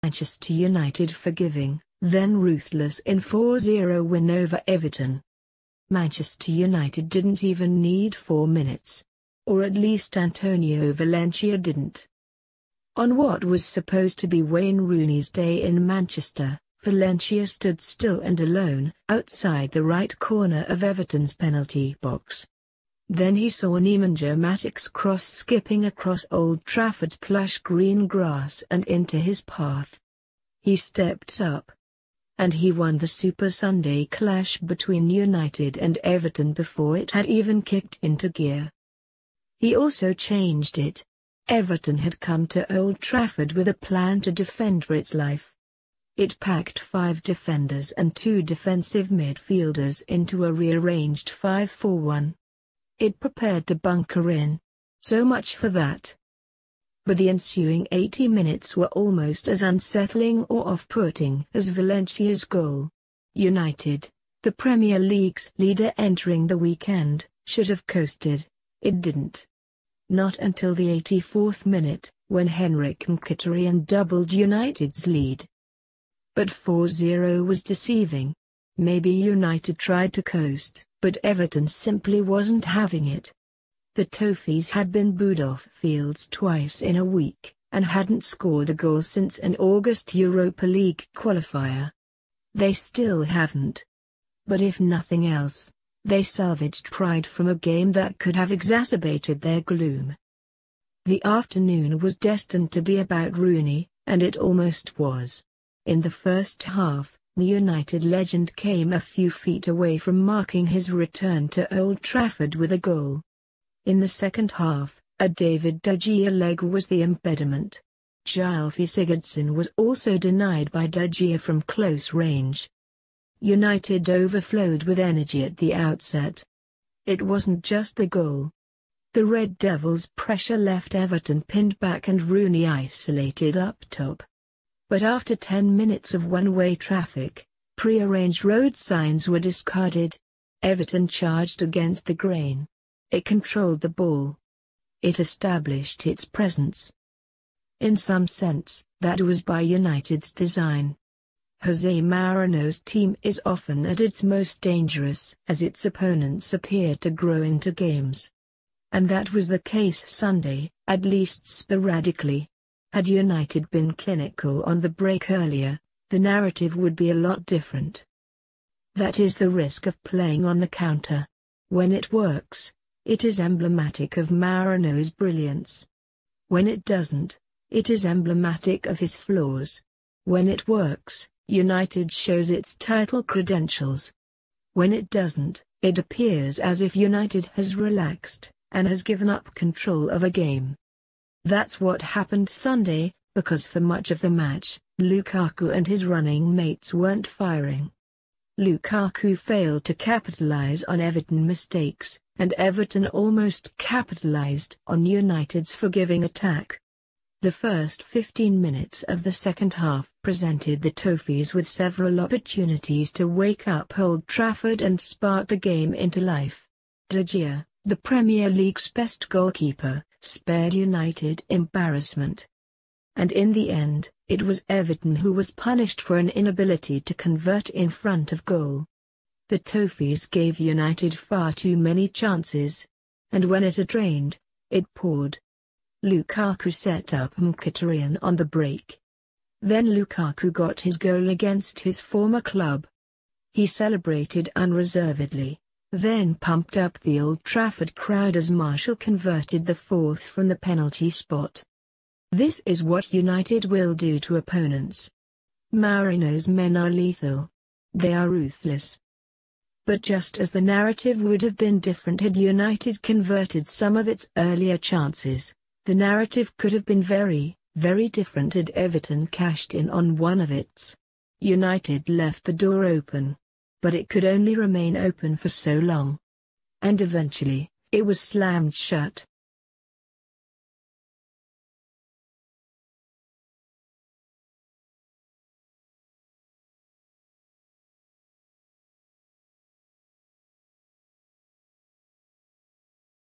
Manchester United forgiving, then ruthless in 4-0 win over Everton. Manchester United didn't even need 4 minutes. Or at least Antonio Valencia didn't. On what was supposed to be Wayne Rooney's day in Manchester, Valencia stood still and alone, outside the right corner of Everton's penalty box. Then he saw Nemanja Matic's cross skipping across Old Trafford's plush green grass and into his path. He stepped up. And he won the Super Sunday clash between United and Everton before it had even kicked into gear. He also changed it. Everton had come to Old Trafford with a plan to defend for its life. It packed 5 defenders and 2 defensive midfielders into a rearranged 5-4-1. It prepared to bunker in. So much for that. But the ensuing 80 minutes were almost as unsettling or off-putting as Valencia's goal. United, the Premier League's leader entering the weekend, should have coasted. It didn't. Not until the 84th minute, when Henrikh Mkhitaryan doubled United's lead. But 4-0 was deceiving. Maybe United tried to coast, but Everton simply wasn't having it. The Toffees had been booed off fields twice in a week, and hadn't scored a goal since an August Europa League qualifier. They still haven't. But if nothing else, they salvaged pride from a game that could have exacerbated their gloom. The afternoon was destined to be about Rooney, and it almost was. In the first half, the United legend came a few feet away from marking his return to Old Trafford with a goal. In the second half, a David De Gea leg was the impediment. Gylfi Sigurdsson was also denied by De Gea from close range. United overflowed with energy at the outset. It wasn't just the goal. The Red Devils' pressure left Everton pinned back and Rooney isolated up top. But after 10 minutes of one-way traffic, pre-arranged road signs were discarded. Everton charged against the grain. It controlled the ball. It established its presence. In some sense, that was by United's design. Jose Mourinho's team is often at its most dangerous as its opponents appear to grow into games. And that was the case Sunday, at least sporadically. Had United been clinical on the break earlier, the narrative would be a lot different. That is the risk of playing on the counter. When it works, it is emblematic of Mourinho's brilliance. When it doesn't, it is emblematic of his flaws. When it works, United shows its title credentials. When it doesn't, it appears as if United has relaxed, and has given up control of a game. That's what happened Sunday, because for much of the match, Lukaku and his running mates weren't firing. Lukaku failed to capitalize on Everton mistakes, and Everton almost capitalized on United's forgiving attack. The first 15 minutes of the second half presented the Toffees with several opportunities to wake up Old Trafford and spark the game into life. De Gea, the Premier League's best goalkeeper, spared United embarrassment. And in the end, it was Everton who was punished for an inability to convert in front of goal. The Toffees gave United far too many chances. And when it had rained, it poured. Lukaku set up Mkhitaryan on the break. Then Lukaku got his goal against his former club. He celebrated unreservedly, then pumped up the Old Trafford crowd as Marshall converted the fourth from the penalty spot. This is what United will do to opponents. Mourinho's men are lethal. They are ruthless. But just as the narrative would have been different had United converted some of its earlier chances, the narrative could have been very, very different had Everton cashed in on one of its. United left the door open. But it could only remain open for so long. And eventually, it was slammed shut.